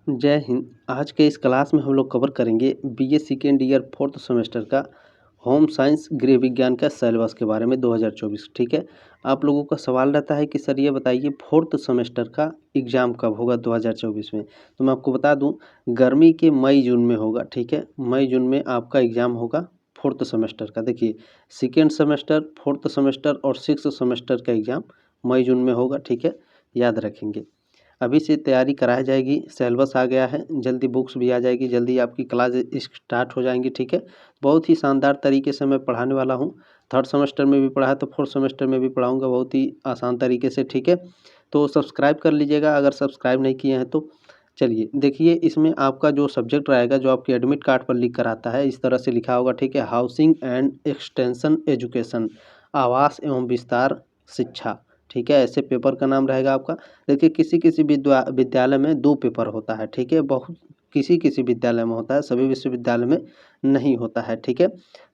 जय हिंद। आज के इस क्लास में हम लोग कवर करेंगे BA second year fourth semester का होम साइंस गृह विज्ञान का सिलेबस के बारे में 2024। ठीक है, आप लोगों का सवाल रहता है कि सर ये बताइए फोर्थ सेमेस्टर का एग्ज़ाम कब होगा 2024 में। तो मैं आपको बता दूं, गर्मी के मई जून में होगा। ठीक है, मई जून में आपका एग्ज़ाम होगा फोर्थ सेमेस्टर का। देखिए, सेकेंड सेमेस्टर, फोर्थ सेमेस्टर और सिक्स्थ सेमेस्टर का एग्ज़ाम मई जून में होगा। ठीक है, याद रखेंगे। अभी से तैयारी कराई जाएगी, सिलेबस आ गया है, जल्दी बुक्स भी आ जाएगी, जल्दी आपकी क्लास स्टार्ट हो जाएंगी। ठीक है, बहुत ही शानदार तरीके से मैं पढ़ाने वाला हूँ। थर्ड सेमेस्टर में भी पढ़ा है तो फोर्थ सेमेस्टर में भी पढ़ाऊँगा बहुत ही आसान तरीके से। ठीक है, तो सब्सक्राइब कर लीजिएगा अगर सब्सक्राइब नहीं किए हैं तो। चलिए देखिए, इसमें आपका जो सब्जेक्ट रहेगा, जो आपके एडमिट कार्ड पर लिख कर आता है, इस तरह से लिखा होगा। ठीक है, हाउसिंग एंड एक्सटेंशन एजुकेशन, आवास एवं विस्तार शिक्षा। ठीक है, ऐसे पेपर का नाम रहेगा आपका। देखिए, किसी किसी विद्यालय में 2 पेपर होता है। ठीक है, बहुत किसी किसी विद्यालय में होता है, सभी विश्वविद्यालय में नहीं होता है। ठीक है,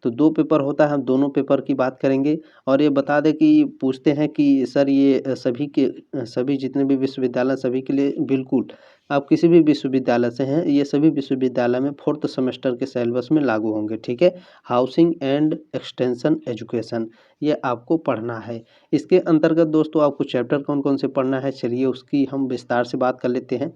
तो 2 पेपर होता है, हम दोनों पेपर की बात करेंगे। और ये बता दें कि पूछते हैं कि सर ये सभी जितने भी विश्वविद्यालय सभी के लिए, बिल्कुल आप किसी भी विश्वविद्यालय से हैं, ये सभी विश्वविद्यालय में फोर्थ सेमेस्टर के सिलेबस में लागू होंगे। ठीक है, हाउसिंग एंड एक्सटेंशन एजुकेशन ये आपको पढ़ना है। इसके अंतर्गत दोस्तों आपको चैप्टर कौन कौन से पढ़ना है, चलिए उसकी हम विस्तार से बात कर लेते हैं।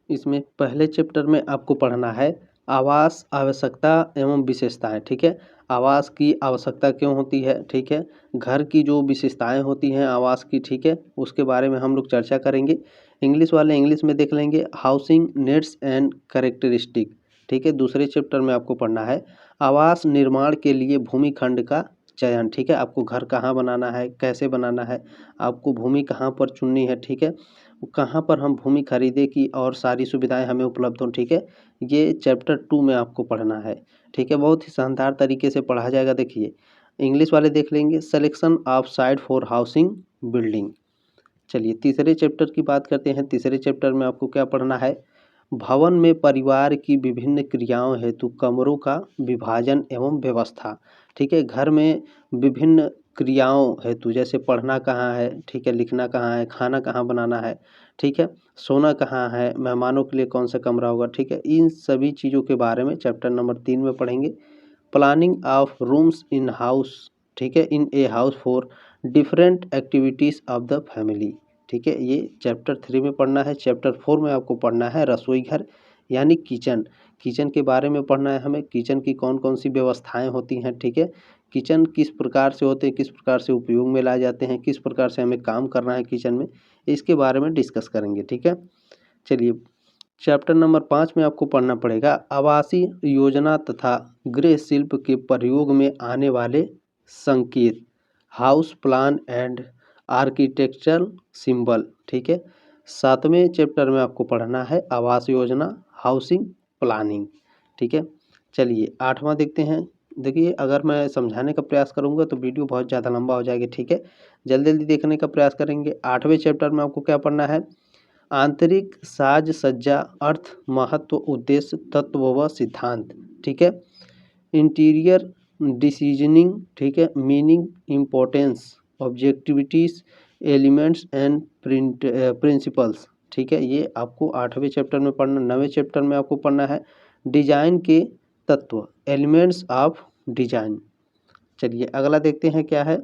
इसमें पहले चैप्टर में आपको पढ़ना है आवास आवश्यकता एवं विशेषताएं। ठीक है, आवास की आवश्यकता क्यों होती है। ठीक है, घर की जो विशेषताएं होती हैं आवास की। ठीक है, उसके बारे में हम लोग चर्चा करेंगे। इंग्लिश वाले इंग्लिश में देख लेंगे, हाउसिंग नीड्स एंड कैरेक्टरिस्टिक। ठीक है, दूसरे चैप्टर में आपको पढ़ना है आवास निर्माण के लिए भूमि खंड का चयन। ठीक है, आपको घर कहाँ बनाना है, कैसे बनाना है, आपको भूमि कहाँ पर चुननी है। ठीक है, कहाँ पर हम भूमि खरीदे की और सारी सुविधाएं हमें उपलब्ध हों। ठीक है, ये चैप्टर 2 में आपको पढ़ना है। ठीक है, बहुत ही शानदार तरीके से पढ़ा जाएगा। देखिए, इंग्लिश वाले देख लेंगे, selection of site for housing building. चलिए तीसरे चैप्टर की बात करते हैं। तीसरे चैप्टर में आपको क्या पढ़ना है, भवन में परिवार की विभिन्न क्रियाओं हेतु कमरों का विभाजन एवं व्यवस्था। ठीक है, घर में विभिन्न क्रियाओं हेतु, जैसे पढ़ना कहाँ है, ठीक है, लिखना कहाँ है, खाना कहाँ बनाना है, ठीक है, सोना कहाँ है, मेहमानों के लिए कौन सा कमरा होगा। ठीक है, इन सभी चीज़ों के बारे में चैप्टर नंबर 3 में पढ़ेंगे। Planning of rooms in house, ठीक है, in a house for different activities of the family. ठीक है, ये चैप्टर 3 में पढ़ना है। चैप्टर 4 में आपको पढ़ना है रसोई घर यानी किचन। किचन के बारे में पढ़ना है हमें, किचन की कौन कौन सी व्यवस्थाएं होती हैं। ठीक है, किचन किस प्रकार से होते हैं, किस प्रकार से उपयोग में लाए जाते हैं, किस प्रकार से हमें काम करना है किचन में, इसके बारे में डिस्कस करेंगे। ठीक है, चलिए चैप्टर नंबर 5 में आपको पढ़ना पड़ेगा आवासीय योजना तथा गृह शिल्प के प्रयोग में आने वाले संकेत, house plan and architectural symbol. ठीक है, 7वें चैप्टर में आपको पढ़ना है आवास योजना, हाउसिंग प्लानिंग। ठीक है, चलिए 8वां देखते हैं। देखिए, अगर मैं समझाने का प्रयास करूंगा तो वीडियो बहुत ज़्यादा लंबा हो जाएगा। ठीक है, जल्दी जल्दी देखने का प्रयास करेंगे। 8वें चैप्टर में आपको क्या पढ़ना है, आंतरिक साज सज्जा, अर्थ, महत्व, उद्देश्य, तत्व व सिद्धांत। ठीक है, इंटीरियर डिसीजनिंग। ठीक है, meaning, importance, objectivities, elements and principles. ठीक है, ये आपको 8वें चैप्टर में पढ़ना। 9वें चैप्टर में आपको पढ़ना है डिजाइन के तत्व, एलिमेंट्स ऑफ डिजाइन। चलिए अगला देखते हैं क्या है।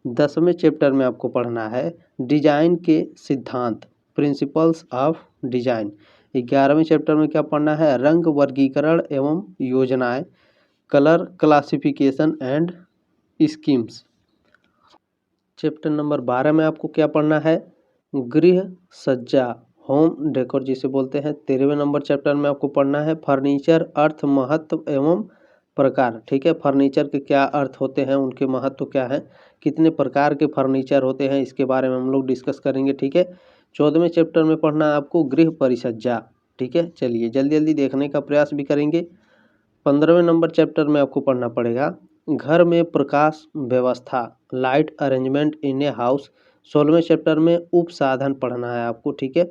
10वें चैप्टर में आपको पढ़ना है डिजाइन के सिद्धांत, प्रिंसिपल्स ऑफ डिजाइन। 11वें चैप्टर में क्या पढ़ना है, रंग वर्गीकरण एवं योजनाएं, colour classification and schemes. Chapter number 12 में आपको क्या पढ़ना है, गृह सज्जा, होम डेकोर जिसे बोलते हैं। 13वें नंबर चैप्टर में आपको पढ़ना है फर्नीचर, अर्थ, महत्व एवं प्रकार। ठीक है, फर्नीचर के क्या अर्थ होते हैं, उनके महत्व क्या है, कितने प्रकार के फर्नीचर होते हैं, इसके बारे में हम लोग डिस्कस करेंगे। ठीक है, 14वें चैप्टर में पढ़ना है आपको गृह परिसज्जा। ठीक है, चलिए जल्दी जल्दी देखने का प्रयास भी करेंगे। 15वें नंबर चैप्टर में आपको पढ़ना पड़ेगा घर में प्रकाश व्यवस्था, light arrangement in a house. 16वें चैप्टर में उप साधन पढ़ना है आपको। ठीक है,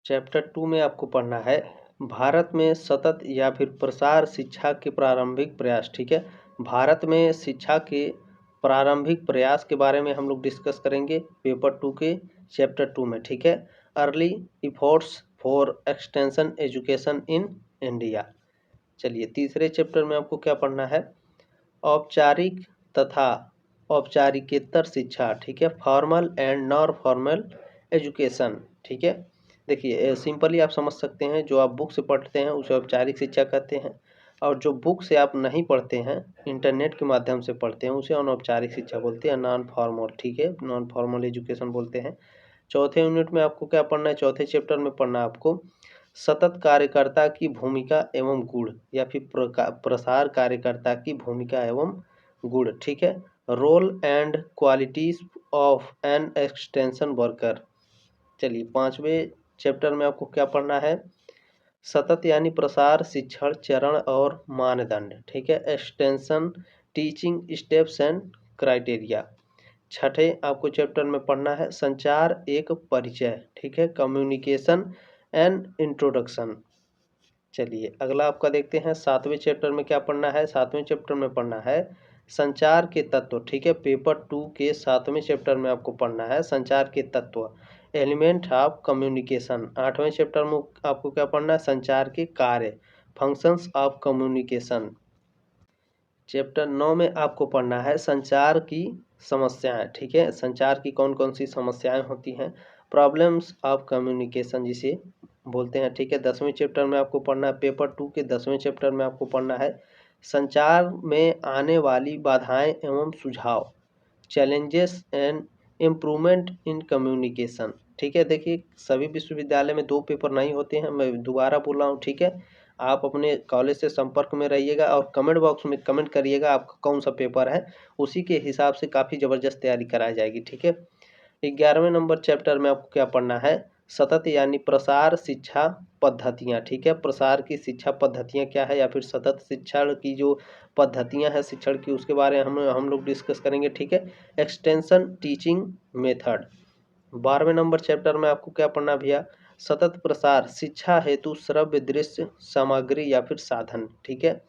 चैप्टर 2 में आपको पढ़ना है भारत में सतत या फिर प्रसार शिक्षा के प्रारंभिक प्रयास। ठीक है, भारत में शिक्षा के प्रारंभिक प्रयास के बारे में हम लोग डिस्कस करेंगे पेपर 2 के चैप्टर 2 में, ठीक है। Early efforts for extension education in India. चलिए तीसरे चैप्टर में आपको क्या पढ़ना है, औपचारिक तथा औपचारिकेतर शिक्षा, ठीक है, formal and non formal education, ठीक है। देखिए सिंपली आप समझ सकते हैं, जो आप बुक से पढ़ते हैं उसे औपचारिक शिक्षा कहते हैं, और जो बुक से आप नहीं पढ़ते हैं, इंटरनेट के माध्यम से पढ़ते हैं, उसे अनौपचारिक शिक्षा बोलते हैं, नॉन फॉर्मल, ठीक है, नॉन फॉर्मल एजुकेशन बोलते हैं। चौथे यूनिट में आपको क्या पढ़ना है, चौथे चैप्टर में पढ़ना है आपको सतत कार्यकर्ता की भूमिका एवं गुण, या फिर प्रसार कार्यकर्ता की भूमिका एवं गुण, ठीक है, role and qualities of an extension worker. चलिए पांचवें चैप्टर में आपको क्या पढ़ना है, सतत यानी प्रसार, शिक्षण, चरण और मानदंड, ठीक है, extension teaching steps and criteria. छठे आपको चैप्टर में पढ़ना है संचार एक परिचय, ठीक है, कम्युनिकेशन एंड इंट्रोडक्शन। चलिए अगला आपका देखते हैं, सातवें चैप्टर में क्या पढ़ना है, सातवें चैप्टर में पढ़ना है संचार के तत्व, ठीक है, पेपर 2 के सातवें चैप्टर में आपको पढ़ना है संचार के तत्व, एलिमेंट ऑफ कम्युनिकेशन। आठवें चैप्टर में आपको क्या पढ़ना है, संचार के कार्य, फंक्शंस ऑफ कम्युनिकेशन। चैप्टर 9 में आपको पढ़ना है संचार की समस्याएं, ठीक है, संचार की कौन कौन सी समस्याएं होती हैं, प्रॉब्लम्स ऑफ कम्युनिकेशन जिसे बोलते हैं, ठीक है। 10वें चैप्टर में आपको पढ़ना है, पेपर 2 के 10वें चैप्टर में आपको पढ़ना है संचार में आने वाली बाधाएं एवं सुझाव, challenges and improvement in communication, ठीक है। देखिए सभी विश्वविद्यालय में 2 पेपर नहीं होते हैं, मैं दोबारा बोल रहा हूँ, ठीक है। आप अपने कॉलेज से संपर्क में रहिएगा और कमेंट बॉक्स में कमेंट करिएगा आपका कौन सा पेपर है, उसी के हिसाब से काफ़ी ज़बरदस्त तैयारी कराई जाएगी, ठीक है। 11वें नंबर चैप्टर में आपको क्या पढ़ना है, सतत यानी प्रसार शिक्षा पद्धतियाँ, ठीक है, प्रसार की शिक्षा पद्धतियाँ क्या है, या फिर सतत शिक्षण की जो पद्धतियाँ हैं शिक्षण की, उसके बारे में हम लोग डिस्कस करेंगे, ठीक है। Extension teaching method. 12वें नंबर चैप्टर में आपको क्या पढ़ना भैया, सतत प्रसार शिक्षा हेतु श्रव्य दृश्य सामग्री या फिर साधन, ठीक है।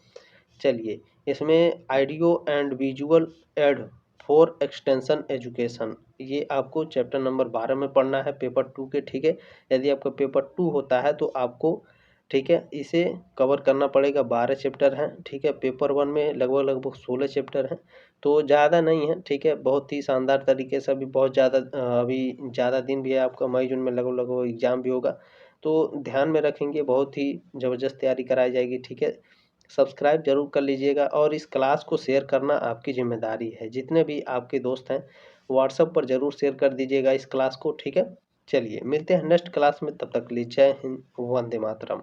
चलिए इसमें audio and visual add for extension education, ये आपको चैप्टर नंबर 12 में पढ़ना है पेपर 2 के, ठीक है। यदि आपका पेपर 2 होता है तो आपको, ठीक है, इसे कवर करना पड़ेगा, 12 चैप्टर हैं, ठीक है। पेपर 1 में लगभग 16 चैप्टर हैं, तो ज़्यादा नहीं है, ठीक है, बहुत ही शानदार तरीके से। अभी बहुत ज़्यादा अभी ज़्यादा दिन भी है आपका, मई जून में लगभग एग्ज़ाम भी होगा, तो ध्यान में रखेंगे, बहुत ही ज़बरदस्त तैयारी कराई जाएगी, ठीक है। सब्सक्राइब जरूर कर लीजिएगा और इस क्लास को शेयर करना आपकी जिम्मेदारी है, जितने भी आपके दोस्त हैं व्हाट्सएप पर जरूर शेयर कर दीजिएगा इस क्लास को, ठीक है। चलिए मिलते हैं नेक्स्ट क्लास में, तब तक के लिए जय हिंद, वंदे मातरम।